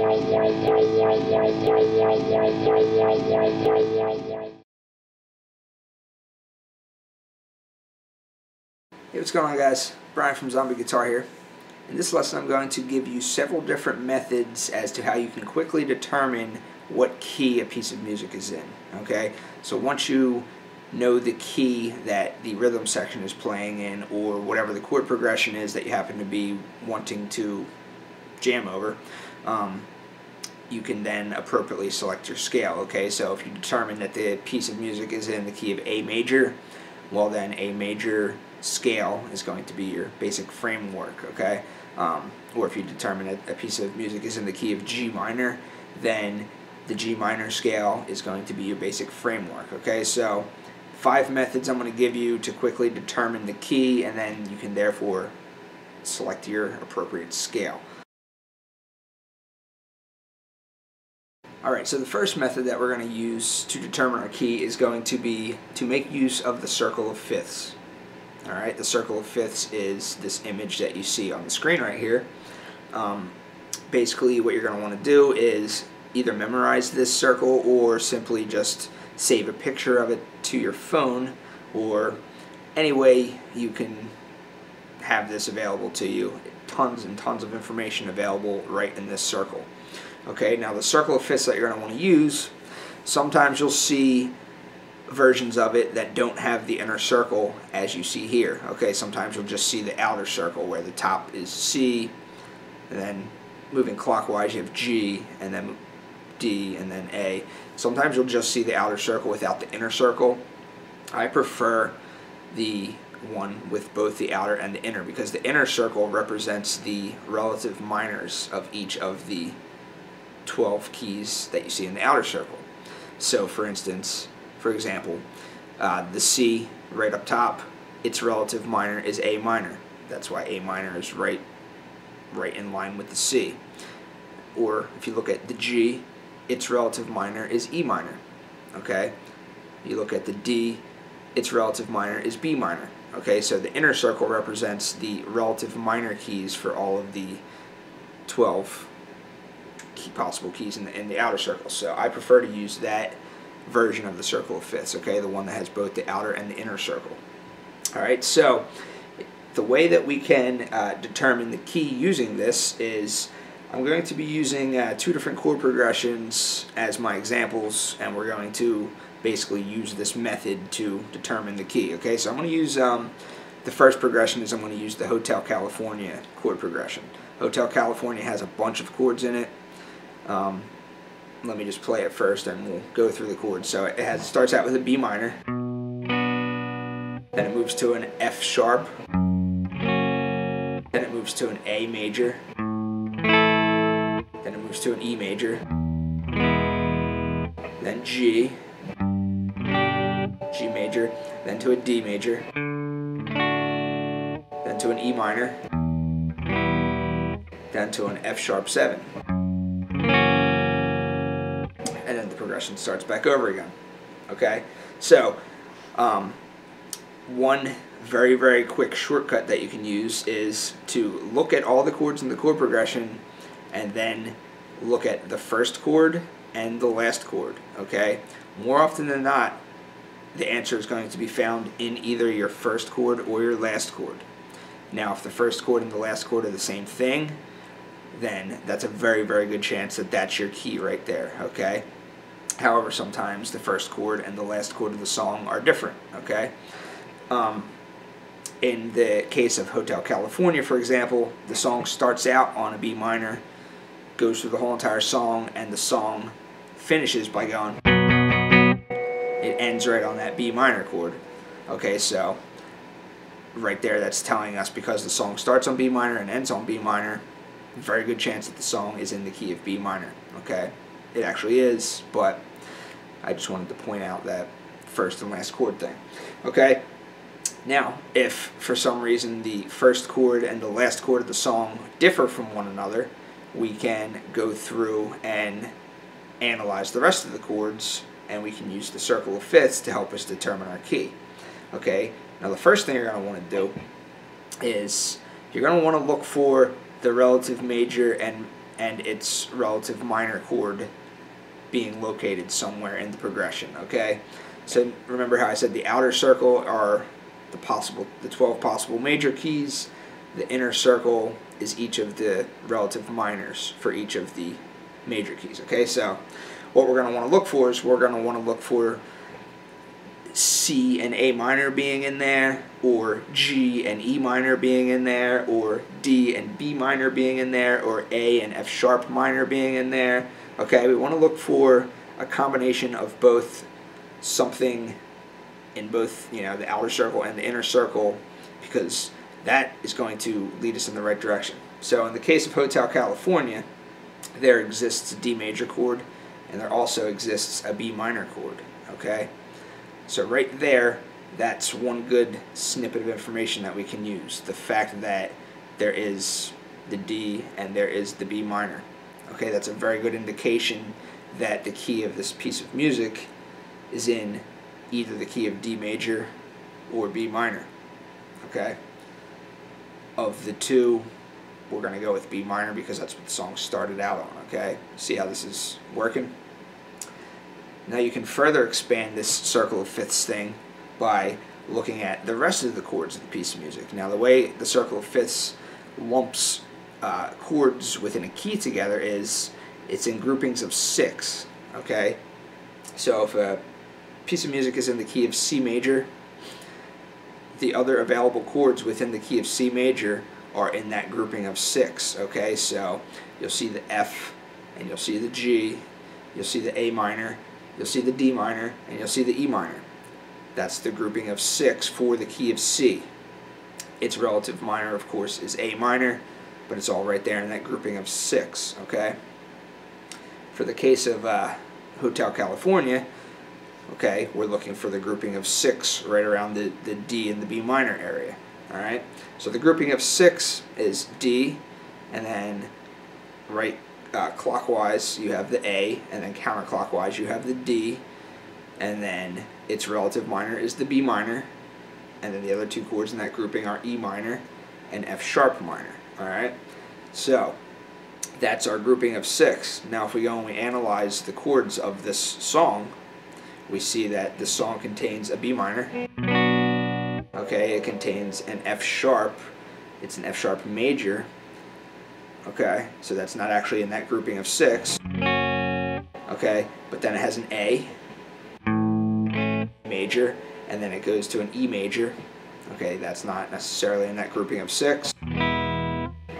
Hey, what's going on, guys? Brian from Zombie Guitar here. In this lesson I'm going to give you several different methods as to how you can quickly determine what key a piece of music is in. Okay, so once you know the key that the rhythm section is playing in, or whatever the chord progression is that you happen to be wanting to jam over, you can then appropriately select your scale. Okay, so if you determine that the piece of music is in the key of A major, well then A major scale is going to be your basic framework. Okay, or if you determine that a piece of music is in the key of G minor, then the G minor scale is going to be your basic framework. Okay, so 5 methods I'm going to give you to quickly determine the key, and then you can therefore select your appropriate scale. Alright, so the first method that we're going to use to determine our key is going to be to make use of the circle of fifths. Alright, the circle of fifths is this image that you see on the screen right here. Basically what you're going to want to do is either memorize this circle or simply just save a picture of it to your phone, or any way you can have this available to you. Tons and tons of information available right in this circle. Okay, now the circle of fifths that you're going to want to use, sometimes you'll see versions of it that don't have the inner circle as you see here. Okay, sometimes you'll just see the outer circle where the top is C, and then moving clockwise you have G, and then D, and then A. Sometimes you'll just see the outer circle without the inner circle. I prefer the one with both the outer and the inner, because the inner circle represents the relative minors of each of the 12 keys that you see in the outer circle. So for instance, for example, the C right up top, its relative minor is A minor. That's why A minor is right in line with the C. Or if you look at the G, its relative minor is E minor. Okay? You look at the D, its relative minor is B minor. Okay, so the inner circle represents the relative minor keys for all of the 12 possible keys in the outer circle. So I prefer to use that version of the circle of fifths, okay, the one that has both the outer and the inner circle. Alright, so the way that we can determine the key using this is I'm going to be using 2 different chord progressions as my examples, and we're going to basically use this method to determine the key. Okay, so I'm going to use the first progression is I'm going to use the Hotel California chord progression. Hotel California has a bunch of chords in it. Let me just play it first and we'll go through the chords. So it starts out with a B minor, then it moves to an F sharp, then it moves to an A major, then it moves to an E major, then G major, then to a D major, then to an E minor, then to an F sharp 7. And then the progression starts back over again. Okay, so one very, very quick shortcut that you can use is to look at all the chords in the chord progression and then look at the first chord and the last chord. Okay, more often than not, the answer is going to be found in either your first chord or your last chord. Now, if the first chord and the last chord are the same thing, then that's a very, very good chance that that's your key right there. Okay. However, sometimes the first chord and the last chord of the song are different. Okay. In the case of Hotel California, for example, the song starts out on a B minor, goes through the whole entire song, and the song finishes by going. It ends right on that B minor chord. Okay, so right there, that's telling us because the song starts on B minor and ends on B minor, very good chance that the song is in the key of B minor. Okay, it actually is, but I just wanted to point out that first and last chord thing. Okay, now if for some reason the first chord and the last chord of the song differ from one another, we can go through and analyze the rest of the chords, and we can use the circle of fifths to help us determine our key. Okay, now the first thing you're going to want to do is you're going to want to look for the relative major and and its relative minor chord being located somewhere in the progression, okay? So remember how I said the outer circle are the 12 possible major keys. The inner circle is each of the relative minors for each of the major keys, okay? So what we're going to want to look for is we're going to want to look for C and A minor being in there, or G and E minor being in there, or D and B minor being in there, or A and F sharp minor being in there. Okay, we want to look for a combination of both, something in both, the outer circle and the inner circle, because that is going to lead us in the right direction. So in the case of Hotel California, there exists a D major chord, and there also exists a B minor chord, okay? So right there, that's one good snippet of information that we can use. The fact that there is the D and there is the B minor. Okay, that's a very good indication that the key of this piece of music is in either the key of D major or B minor. Okay? Of the two, we're going to go with B minor because that's what the song started out on. Okay? See how this is working? Now you can further expand this circle of fifths thing by looking at the rest of the chords of the piece of music. Now the way the circle of fifths lumps chords within a key together is it's in groupings of 6. Okay, so if a piece of music is in the key of C major, the other available chords within the key of C major are in that grouping of 6. Okay, so you'll see the F, and you'll see the G, you'll see the A minor, you'll see the D minor, and you'll see the E minor. That's the grouping of 6 for the key of C. Its relative minor, of course, is A minor, but it's all right there in that grouping of 6, okay? For the case of Hotel California, okay, we're looking for the grouping of 6 right around the D and the B minor area, all right? So the grouping of 6 is D, and then right clockwise you have the A, and then counterclockwise you have the D, and then its relative minor is the B minor, and then the other two chords in that grouping are E minor and F sharp minor. Alright, so that's our grouping of 6. Now if we go and we analyze the chords of this song, we see that this song contains a B minor. Okay, it contains an F sharp. It's an F sharp major. Okay, so that's not actually in that grouping of 6. Okay, but then it has an A major, and then it goes to an E major. Okay, that's not necessarily in that grouping of 6.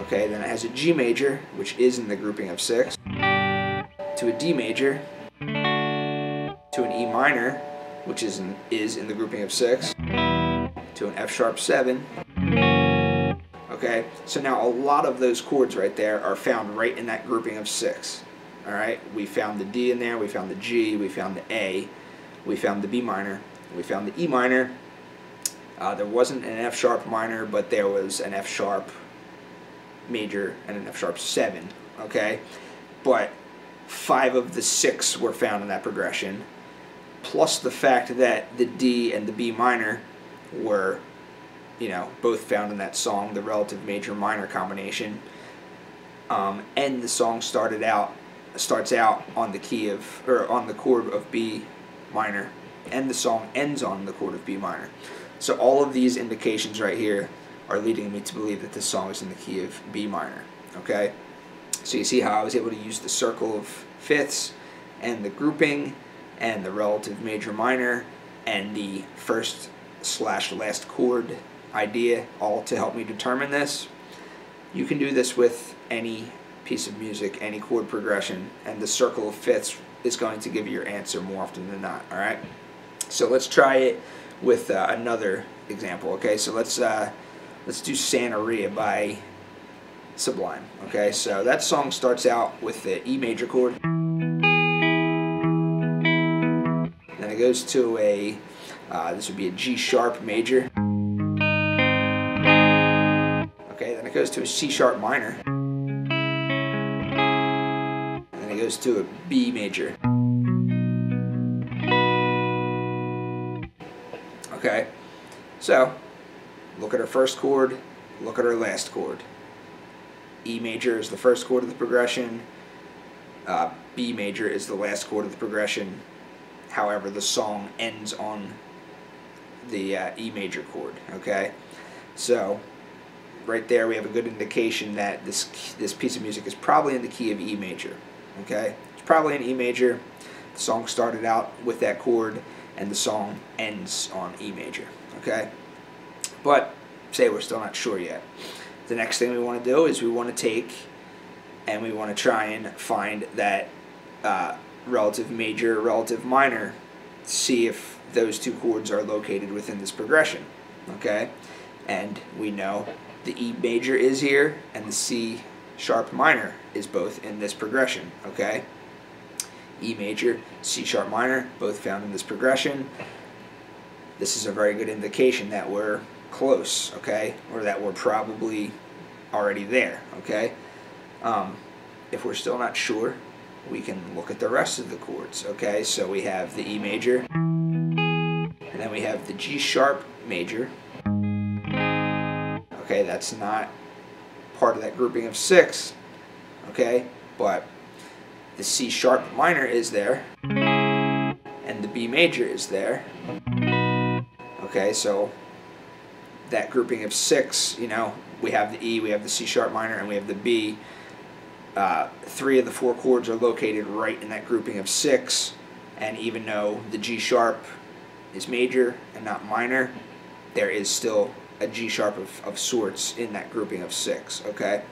Okay, then it has a G major, which is in the grouping of 6, to a D major, to an E minor, which is in the grouping of 6, to an F sharp 7. Okay, so now a lot of those chords right there are found right in that grouping of 6. Alright, we found the D in there, we found the G, we found the A, we found the B minor, we found the E minor. There wasn't an F sharp minor, but there was an F sharp major and an F sharp 7. Okay, but 5 of the 6 were found in that progression, plus the fact that the D and the B minor were, both found in that song, the relative major minor combination, and the song starts out on the key of, or on the chord of B minor, and the song ends on the chord of B minor. So all of these indications right here are leading me to believe that this song is in the key of B minor. Okay, so you see how I was able to use the circle of fifths and the grouping and the relative major minor and the first/last chord idea all to help me determine this. You can do this with any piece of music, any chord progression, and the circle of fifths is going to give you your answer more often than not. All right, so let's try it with another example. Okay, so let's do Santeria by Sublime. Okay, so that song starts out with the E major chord, then it goes to a this would be a G sharp major. Okay, then it goes to a C sharp minor, and then it goes to a B major. Okay, so look at our first chord, look at our last chord. E major is the first chord of the progression, B major is the last chord of the progression. However, the song ends on the E major chord. Okay, so right there we have a good indication that this piece of music is probably in the key of E major. Okay, it's probably in E major. The song started out with that chord, and the song ends on E major. Okay, but say we're still not sure yet. The next thing we want to do is we want to take and we want to try and find that relative major, relative minor, see if those two chords are located within this progression. Okay, and we know the E major is here and the C sharp minor is both in this progression. Okay, E major, C sharp minor, both found in this progression. This is a very good indication that we're close, okay, or that we're probably already there. Okay, if we're still not sure, we can look at the rest of the chords. Okay, so we have the E major, and then we have the G sharp major. Okay, that's not part of that grouping of 6. Okay, but the C sharp minor is there, and the B major is there. Okay, so that grouping of 6, you know, we have the E, we have the C sharp minor, and we have the B. 3 of the 4 chords are located right in that grouping of 6, and even though the G sharp is major and not minor, there is still a G sharp of sorts in that grouping of 6. Okay,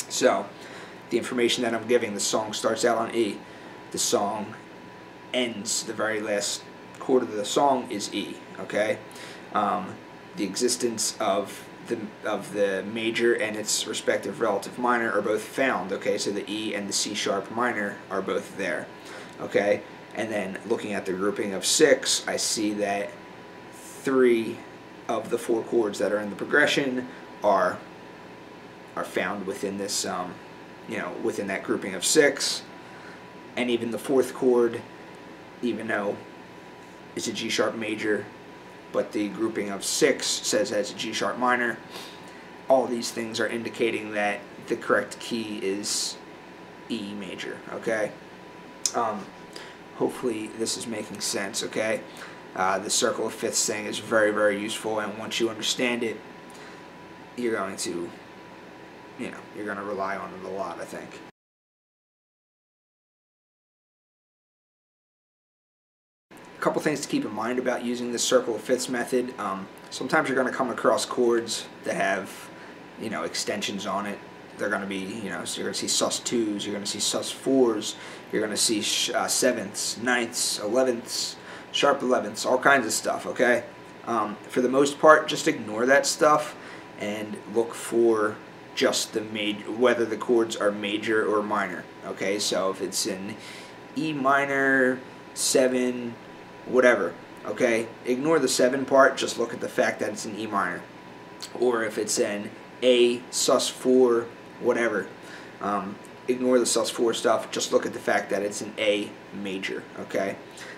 so the information that I'm giving, the song starts out on E, the song ends, the very last chord of the song is E. Okay, the existence of the major and its respective relative minor are both found. Okay, so the E and the C sharp minor are both there. Okay, and then looking at the grouping of 6, I see that 3 of the 4 chords that are in the progression are found within this, you know, within that grouping of 6, and even the 4th chord, even though it's a G sharp major, but the grouping of 6 says as a G sharp minor. All these things are indicating that the correct key is E major. Okay, hopefully this is making sense. Okay, the circle of fifths thing is very, very useful, and once you understand it, you're going to, you know, you're going to rely on it a lot, I think. A couple things to keep in mind about using the circle of fifths method. Sometimes you're going to come across chords that have, you know, extensions on it. They're going to be, you know, so you're going to see sus2s, you're going to see sus4s, you're going to see 7ths, 9ths, 11ths, sharp 11ths, all kinds of stuff. Okay, for the most part, just ignore that stuff and look for just the whether the chords are major or minor. Okay, so if it's in E minor, 7, whatever, okay, ignore the 7 part, just look at the fact that it's in E minor. Or if it's in A sus4, whatever, ignore the sus4 stuff, just look at the fact that it's in A major. Okay,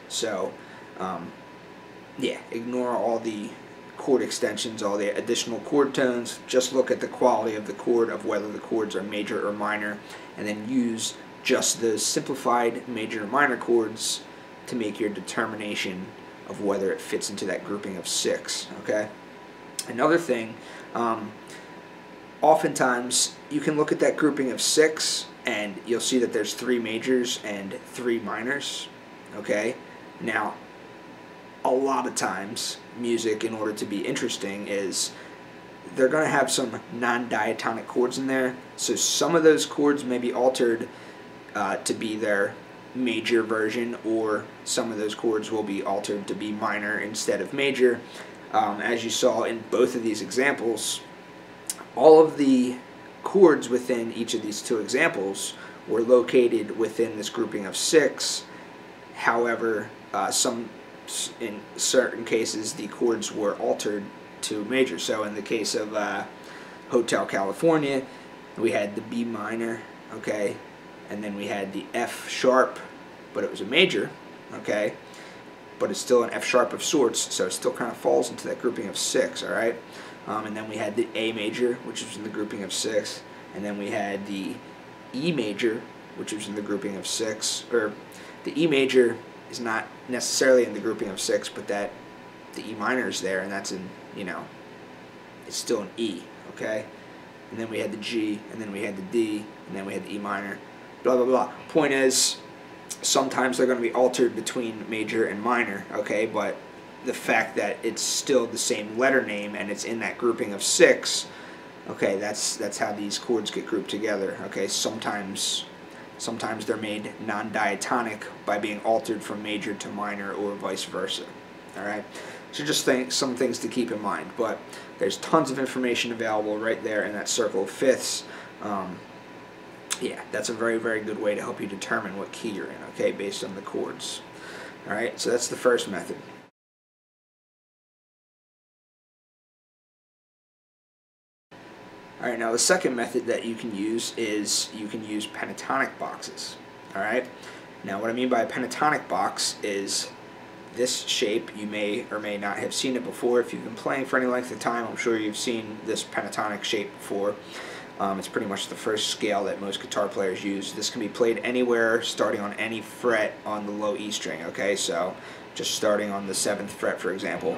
so yeah, ignore all the chord extensions, all the additional chord tones, just look at the quality of the chord, of whether the chords are major or minor, and then use just those simplified major and minor chords to make your determination of whether it fits into that grouping of 6. Okay. Another thing, oftentimes you can look at that grouping of 6 and you'll see that there's 3 majors and 3 minors. Okay. Now, a lot of times music, in order to be interesting, is they're going to have some non-diatonic chords in there. So some of those chords may be altered to be their major version, or some of those chords will be altered to be minor instead of major. As you saw in both of these examples, all of the chords within each of these 2 examples were located within this grouping of 6. However, in certain cases the chords were altered to major. So in the case of Hotel California, we had the B minor, okay, and then we had the F sharp, but it was a major, okay, but it's still an F sharp of sorts, so it still kind of falls into that grouping of 6, all right. And then we had the A major, which was in the grouping of 6, and then we had the E major, which was in the grouping of 6, or the E major is not necessarily in the grouping of 6, but that the E minor is there, and that's in, you know, it's still an E, okay? And then we had the G, and then we had the D, and then we had the E minor, blah, blah, blah. Point is, sometimes they're going to be altered between major and minor, okay? But the fact that it's still the same letter name and it's in that grouping of 6, okay, that's how these chords get grouped together, okay? Sometimes they're made non-diatonic by being altered from major to minor or vice versa, all right? So just some things to keep in mind, but there's tons of information available right there in that circle of fifths. Yeah, that's a very, very good way to help you determine what key you're in, okay, based on the chords. All right, so that's the first method. All right, now the second method that you can use is you can use pentatonic boxes. All right, now what I mean by a pentatonic box is this shape. You may or may not have seen it before. If you've been playing for any length of time, I'm sure you've seen this pentatonic shape before. It's pretty much the first scale that most guitar players use. This can be played anywhere, starting on any fret on the low E string, okay? So just starting on the 7th fret, for example.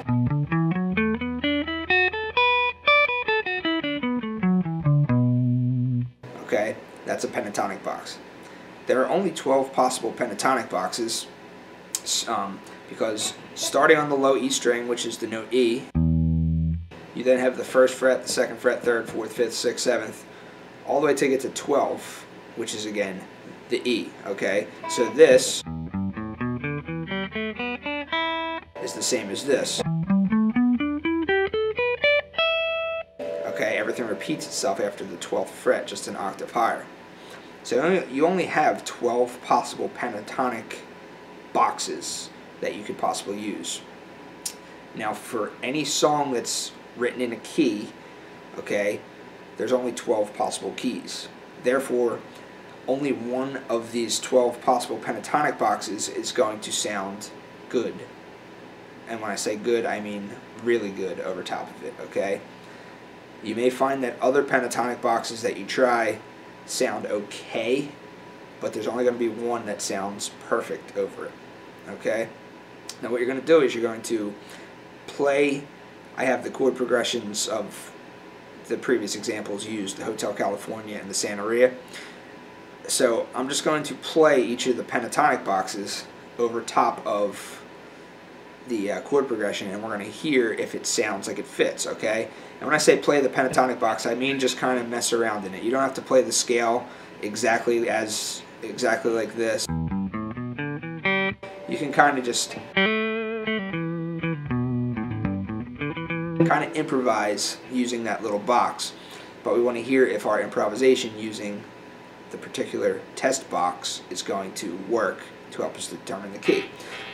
Okay, that's a pentatonic box. There are only 12 possible pentatonic boxes, because starting on the low E string, which is the note E, you then have the 1st fret, the 2nd fret, 3rd, 4th, 5th, 6th, 7th, all the way to get to 12, which is again the E, okay? So this is the same as this. Okay, everything repeats itself after the 12th fret, just an octave higher. So you only have 12 possible pentatonic boxes that you could possibly use. Now for any song that's written in a key, okay, there's only 12 possible keys. Therefore, only one of these 12 possible pentatonic boxes is going to sound good. And when I say good, I mean really good over top of it, okay? You may find that other pentatonic boxes that you try sound okay, but there's only going to be one that sounds perfect over it, okay? Now what you're going to do is you're going to play. I have the chord progressions of the previous examples used, the Hotel California and the Santa Maria. So I'm just going to play each of the pentatonic boxes over top of the chord progression, and we're going to hear if it sounds like it fits, okay? And when I say play the pentatonic box, I mean just kind of mess around in it. You don't have to play the scale exactly like this. You can kind of just kind of improvise using that little box, but we want to hear if our improvisation using the particular test box is going to work to help us determine the key.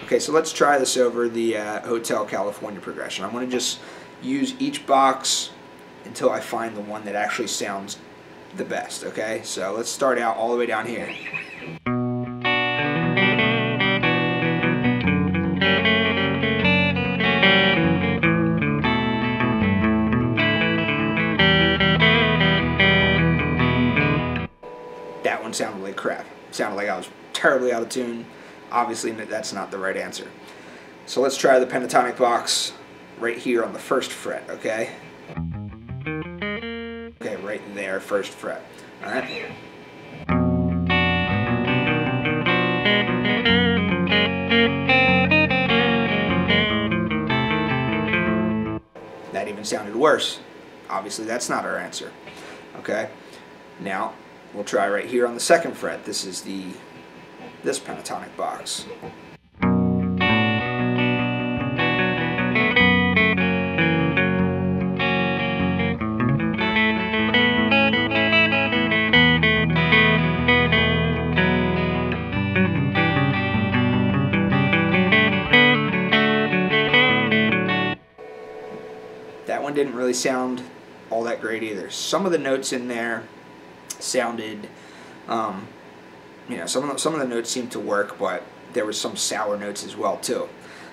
Okay, so let's try this over the Hotel California progression. I'm going to just use each box until I find the one that actually sounds the best, okay? So let's start out all the way down here. That one sounded like crap. It sounded like I was terribly out of tune. Obviously, that's not the right answer. So let's try the pentatonic box right here on the 1st fret, okay? Okay, right there, 1st fret. All right. That even sounded worse. Obviously, that's not our answer. Okay. Now we'll try right here on the 2nd fret. This is this pentatonic box. That one didn't really sound all that great either. Some of the notes in there sounded, you know, some of the notes seemed to work, but there was some sour notes as well too.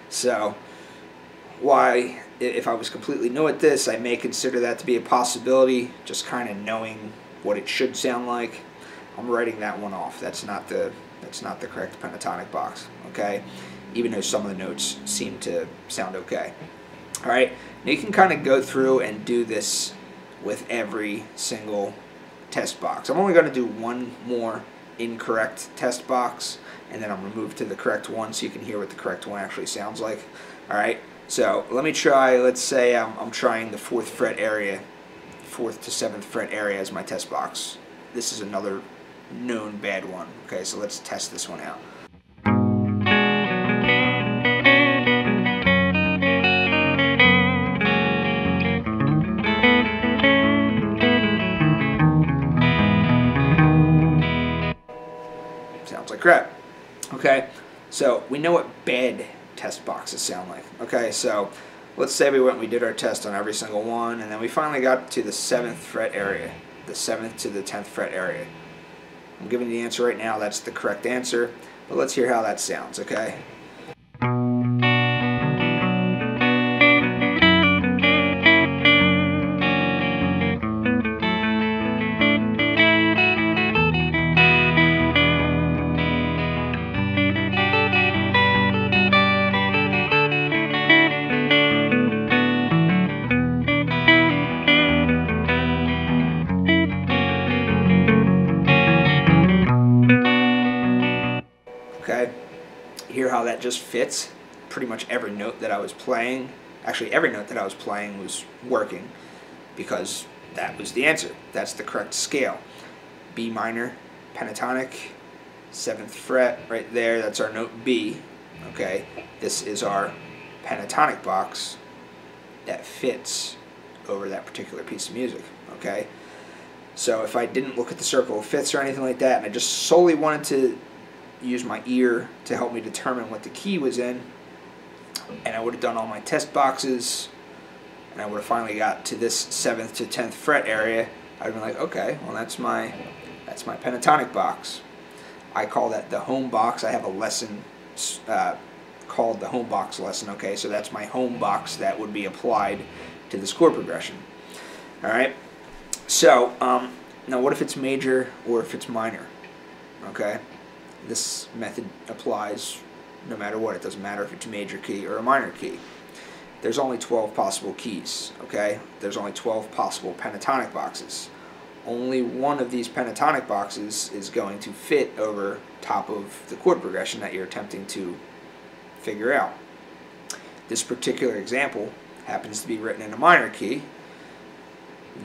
So, why, if I was completely new at this, I may consider that to be a possibility. Just kind of knowing what it should sound like, I'm writing that one off. That's not the correct pentatonic box, okay? Even though some of the notes seem to sound okay. All right, now you can kind of go through and do this with every single test box. I'm only going to do one more incorrect test box, and then I'll move to the correct one so you can hear what the correct one actually sounds like. All right, so let me try, let's say I'm trying the 4th fret area, 4th to 7th fret area as my test box. This is another known bad one. Okay, so let's test this one out. Sounds like crap. Okay, so we know what bad test boxes sound like. Okay, so let's say we did our test on every single one, and then we finally got to the 7th fret area, the 7th to the 10th fret area. I'm giving you the answer right now. That's the correct answer, but let's hear how that sounds, okay? Okay, hear how that just fits? Pretty much every note that I was playing, actually every note that I was playing was working, because that was the answer. That's the correct scale. B minor, pentatonic, 7th fret right there, that's our note B. Okay, this is our pentatonic box that fits over that particular piece of music. Okay, so if I didn't look at the circle of fifths or anything like that, and I just solely wanted to use my ear to help me determine what the key was in, and I would have done all my test boxes, and I would have finally got to this 7th to 10th fret area, I'd be like, okay, well that's my pentatonic box. I call that the home box. I have a lesson called the home box lesson. Okay, so that's my home box that would be applied to this chord progression. All right, so now what if it's major or if it's minor? Okay, this method applies no matter what. It doesn't matter if it's a major key or a minor key. There's only 12 possible keys, okay? There's only 12 possible pentatonic boxes. Only one of these pentatonic boxes is going to fit over top of the chord progression that you're attempting to figure out. This particular example happens to be written in a minor key.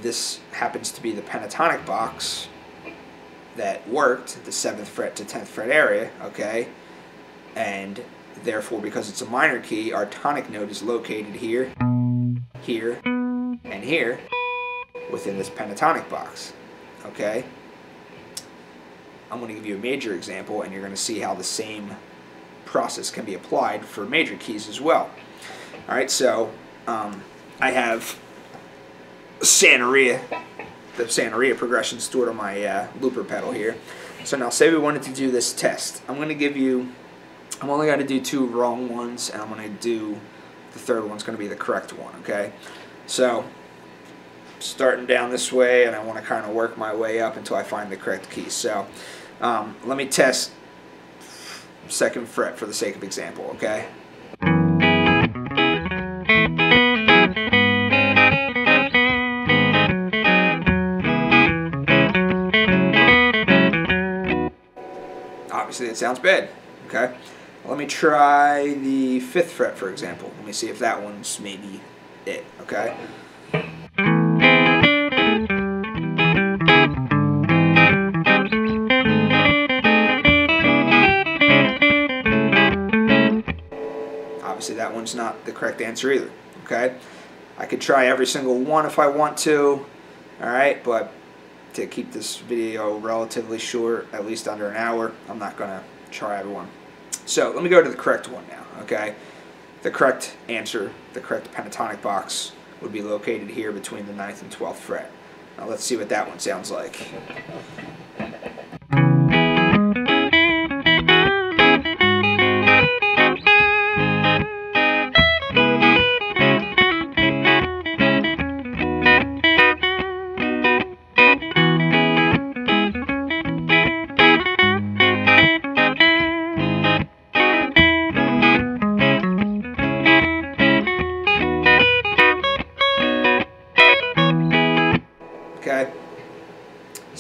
This happens to be the pentatonic box that worked, the 7th fret to 10th fret area, okay? And therefore, because it's a minor key, our tonic note is located here, here, and here within this pentatonic box, okay? I'm going to give you a major example, and you're going to see how the same process can be applied for major keys as well. All right, so I have Santeria, the Santeria progression stored on my looper pedal here. So now say we wanted to do this test. I'm only going to do 2 wrong ones, and I'm going to do the third one's going to be the correct one, okay? So starting down this way, and I want to kind of work my way up until I find the correct key. So let me test 2nd fret for the sake of example, okay? Obviously it sounds bad, okay? Let me try the 5th fret, for example. Let me see if that one's maybe it, okay? Obviously that one's not the correct answer either, okay? I could try every single one if I want to, alright, but to keep this video relatively short, at least under an hour, I'm not going to try everyone. So let me go to the correct one now, okay? The correct answer, the correct pentatonic box, would be located here between the 9th and 12th fret. Now let's see what that one sounds like.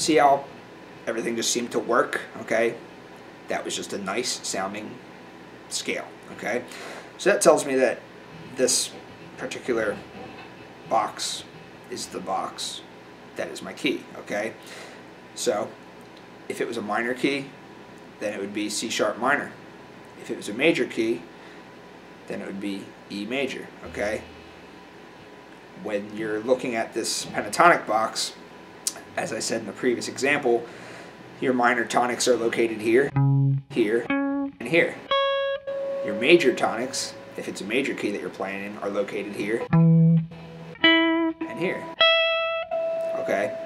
see how everything just seemed to work, okay? That was just a nice sounding scale, okay? So that tells me that this particular box is the box that is my key, okay? So if it was a minor key, then it would be C sharp minor. If it was a major key, then it would be E major, okay? When you're looking at this pentatonic box, as I said in the previous example, your minor tonics are located here, here, and here. Your major tonics, if it's a major key that you're playing in, are located here and here. Okay?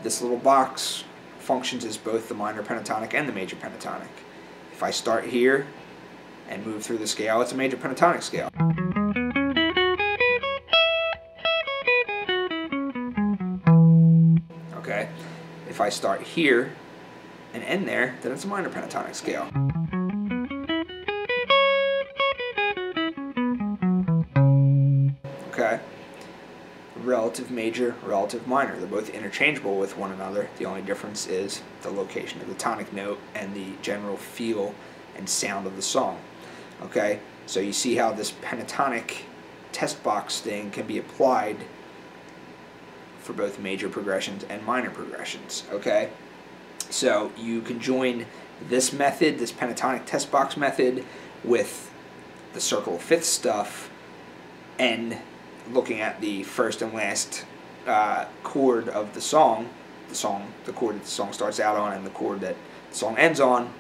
This little box functions as both the minor pentatonic and the major pentatonic. If I start here and move through the scale, it's a major pentatonic scale. Okay? If I start here and end there, then it's a minor pentatonic scale. Okay? Relative major, relative minor. They're both interchangeable with one another. The only difference is the location of the tonic note and the general feel and sound of the song. Okay? So you see how this pentatonic test box thing can be applied for both major progressions and minor progressions. Okay? So you can join this method, this pentatonic test box method, with the circle of fifths stuff, and looking at the first and last chord of the song, the chord that the song starts out on and the chord that the song ends on,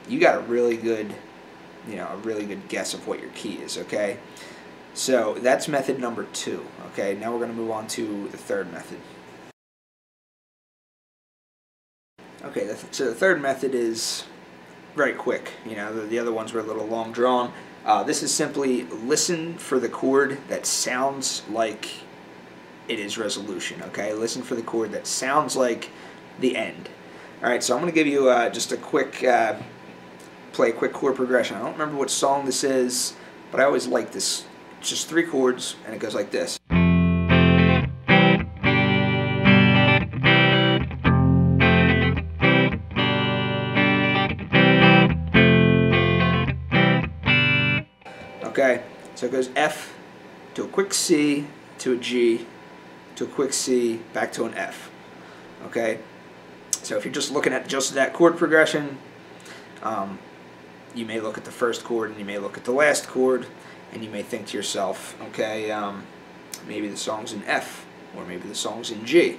you got a really good, a really good guess of what your key is. Okay, so that's method number 2. Okay, now we're going to move on to the third method. Okay, so the third method is very quick. The other ones were a little long drawn. This is simply listen for the chord that sounds like it is resolution. Okay, listen for the chord that sounds like the end. All right, so I'm going to give you just a quick play a quick chord progression. I don't remember what song this is, but I always like this. It's just 3 chords, and it goes like this. Okay, so it goes F to a quick C to a G to a quick C back to an F. Okay, so if you're just looking at just that chord progression, you may look at the first chord and you may look at the last chord and you may think to yourself, okay, maybe the song's in F or maybe the song's in G.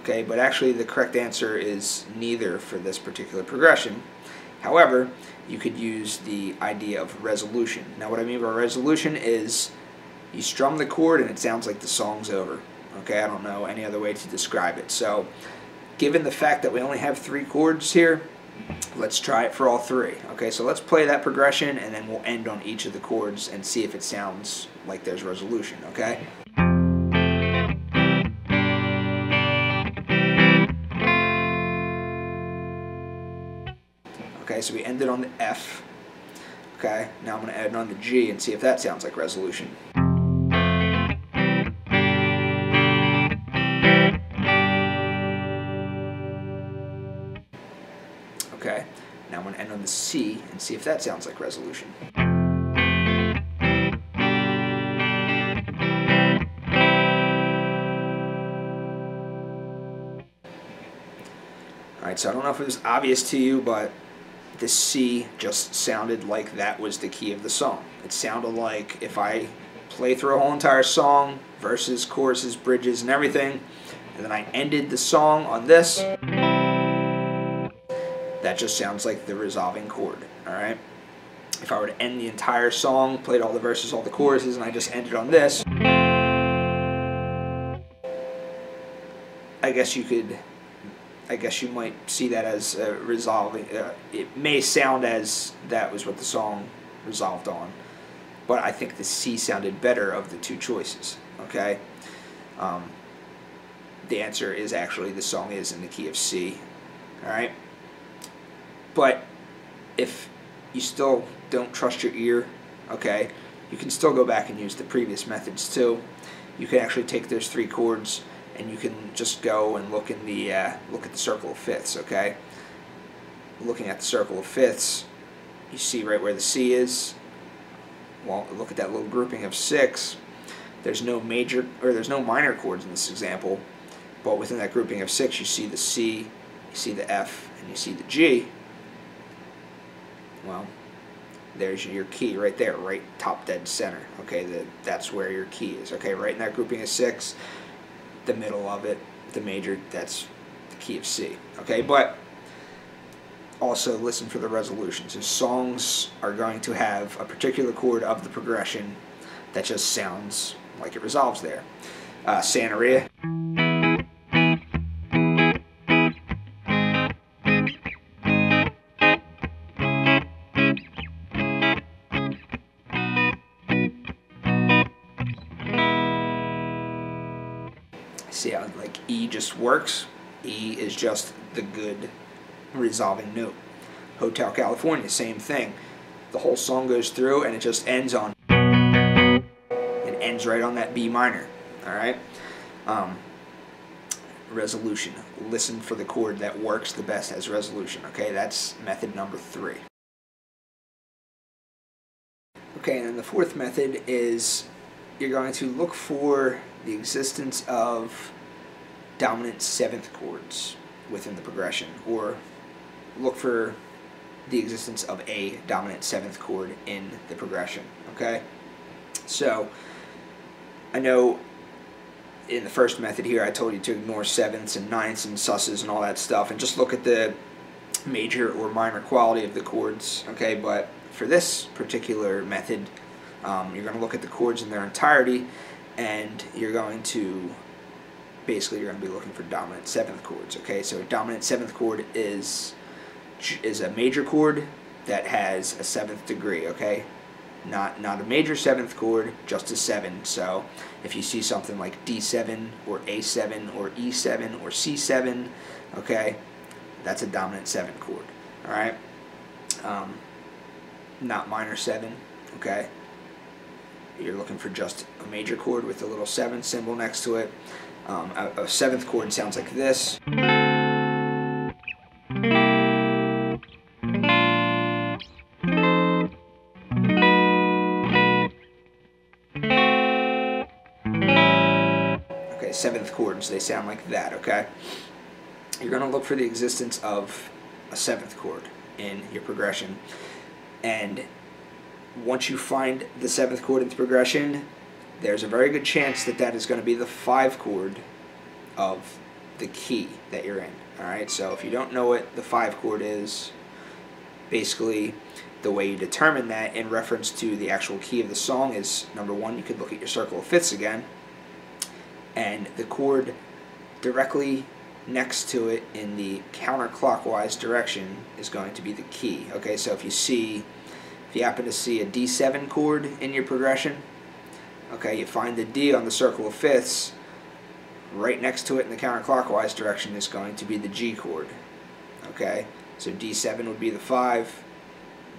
Okay, but actually the correct answer is neither for this particular progression. However, you could use the idea of resolution. Now what I mean by resolution is you strum the chord and it sounds like the song's over. Okay, I don't know any other way to describe it. So given the fact that we only have 3 chords here, let's try it for all 3. Okay, so let's play that progression and then we'll end on each of the chords and see if it sounds like there's resolution. Okay? Okay, so we ended on the F. Okay, now I'm going to end on the G and see if that sounds like resolution. Okay, now I'm going to end on the C and see if that sounds like resolution. Alright, so I don't know if it was obvious to you, but the C just sounded like that was the key of the song. It sounded like if I play through a whole entire song, verses, choruses, bridges, and everything, and then I ended the song on this, that just sounds like the resolving chord. Alright? If I were to end the entire song, played all the verses, all the choruses, and I just ended on this, I guess you might see that as resolving. It may sound as that was what the song resolved on, but I think the C sounded better of the 2 choices. Okay, the answer is actually the song is in the key of C. All right, but if you still don't trust your ear, okay, you can still go back and use the previous methods too. You can actually take those 3 chords and you can just go and look at the circle of fifths. Okay, looking at the circle of fifths, you see right where the C is. Well, look at that little grouping of 6. There's no minor chords in this example, but within that grouping of 6, you see the C, you see the F, and you see the G. Well, there's your key right there, right top dead center. Okay, that's where your key is. Okay, right in that grouping of 6, the middle of it, the major, that's the key of C. Okay, but also listen for the resolution. So songs are going to have a particular chord of the progression that just sounds like it resolves there. Santeria. See how like E just works? E is just the good resolving note. Hotel California, same thing. The whole song goes through and it just ends on, it ends right on that B minor. Alright? Resolution. Listen for the chord that works the best as resolution. Okay, that's method number 3. Okay, and then the fourth method is you're going to look for the existence of dominant 7th chords within the progression, or look for the existence of a dominant 7th chord in the progression. Okay, so I know in the first method here I told you to ignore 7ths and 9ths and susses and all that stuff and just look at the major or minor quality of the chords. Okay, but for this particular method, you're going to look at the chords in their entirety, and you're going to be looking for dominant 7th chords. Okay, so a dominant 7th chord is a major chord that has a 7th degree. Okay, not a major 7th chord, just a 7. So if you see something like D7 or A7 or E7 or C7, okay, that's a dominant 7 chord. All right, not minor 7. Okay, you're looking for just a major chord with a little 7 symbol next to it. A 7th chord sounds like this. Okay, 7th chords, they sound like that. Okay, you're going to look for the existence of a 7th chord in your progression, and once you find the 7th chord in the progression, there's a very good chance that that is going to be the 5 chord of the key that you're in. Alright, so if you don't know what the 5 chord is, basically the way you determine that in reference to the actual key of the song is, number 1, you could look at your circle of fifths again, and the chord directly next to it in the counterclockwise direction is going to be the key. Okay, so if you happen to see a D7 chord in your progression, okay, you find the D on the circle of fifths, right next to it in the counterclockwise direction is going to be the G chord. Okay, so D7 would be the 5,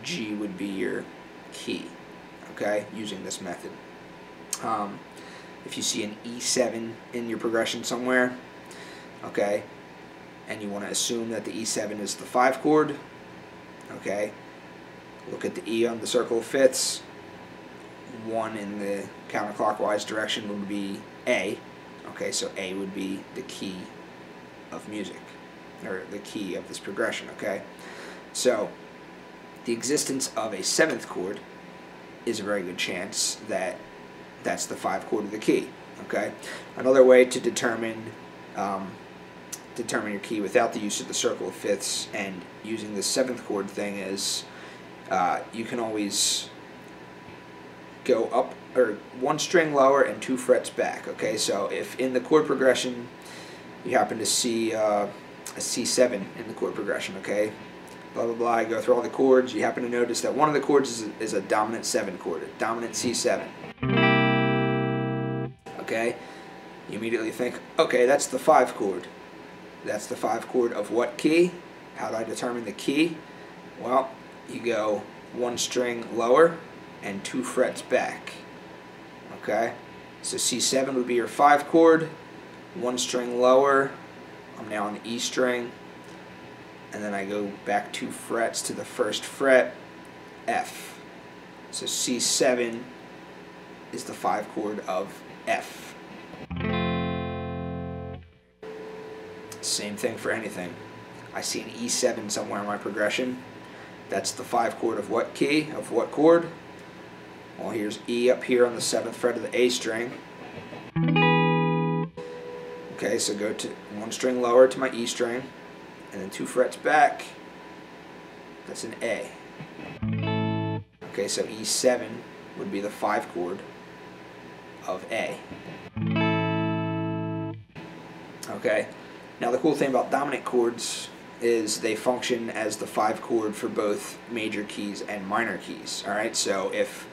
G would be your key. Okay, using this method. If you see an E7 in your progression somewhere, okay, and you want to assume that the E7 is the 5 chord, okay, look at the E on the circle of fifths. 1 in the counterclockwise direction would be A. Okay, so A would be the key of music, or the key of this progression. Okay, so the existence of a 7th chord is a very good chance that that's the 5 chord of the key. Okay, another way to determine your key without the use of the circle of fifths and using the 7th chord thing is you can always go up or 1 string lower and 2 frets back. Okay, so if in the chord progression you happen to see a C7 in the chord progression, okay, blah blah blah, you go through all the chords, you happen to notice that one of the chords is a dominant 7 chord, a dominant C7. Okay, you immediately think, okay, that's the 5 chord. That's the 5 chord of what key? How do I determine the key? Well, you go 1 string lower and 2 frets back. Okay, so C7 would be your 5 chord, 1 string lower, I'm now on the E string, and then I go back 2 frets to the 1st fret, F. So C7 is the 5 chord of F. Same thing for anything. I see an E7 somewhere in my progression. That's the 5 chord of what key, of what chord? Well, here's E up here on the 7th fret of the A string. Okay, so go to 1 string lower to my E string, and then 2 frets back. That's an A. Okay, so E7 would be the 5 chord of A. Okay, now the cool thing about dominant chords is they function as the 5 chord for both major keys and minor keys. Alright, so if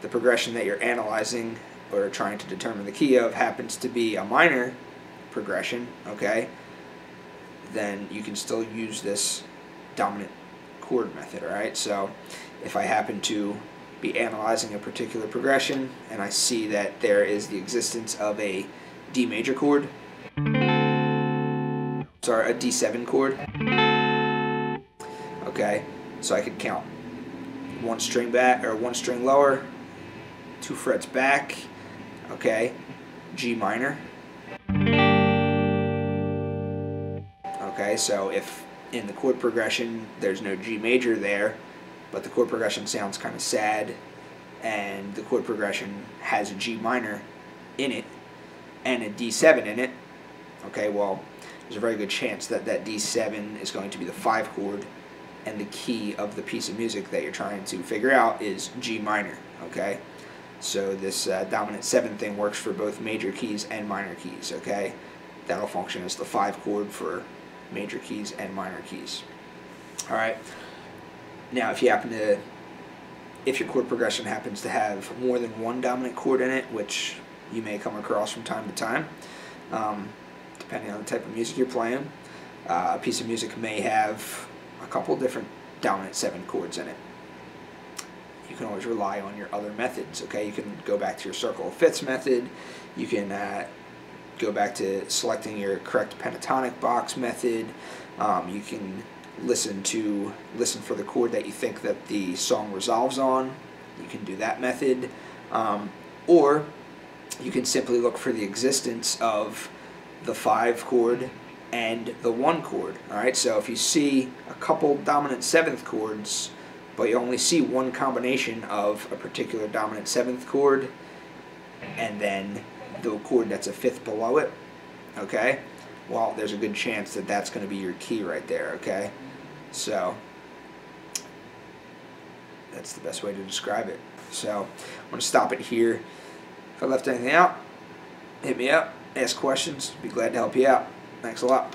the progression that you're analyzing or trying to determine the key of happens to be a minor progression, okay, then you can still use this dominant chord method. Alright, so if I happen to be analyzing a particular progression and I see that there is the existence of a D major chord, sorry, a D7 chord, okay, so I could count 1 string back or 1 string lower, 2 frets back, okay, G minor. Okay, so if in the chord progression there's no G major there, but the chord progression sounds kind of sad, and the chord progression has a G minor in it and a D7 in it, okay, well, there's a very good chance that that D7 is going to be the 5 chord, and the key of the piece of music that you're trying to figure out is G minor, okay? So this dominant 7 thing works for both major keys and minor keys, okay? That'll function as the 5 chord for major keys and minor keys. Alright, now if your chord progression happens to have more than 1 dominant chord in it, which you may come across from time to time, depending on the type of music you're playing, a piece of music may have a couple different dominant 7 chords in it. You can always rely on your other methods, okay? You can go back to your circle of fifths method, you can go back to selecting your correct pentatonic box method, you can listen for the chord that you think that the song resolves on, you can do that method, or you can simply look for the existence of the 5 chord and the 1 chord. Alright, so if you see a couple dominant 7th chords, but you only see one combination of a particular dominant 7th chord, and then the chord that's a 5th below it, okay, well, there's a good chance that that's going to be your key right there, okay? So that's the best way to describe it. So I'm going to stop it here. If I left anything out, hit me up, ask questions, be glad to help you out. Thanks a lot.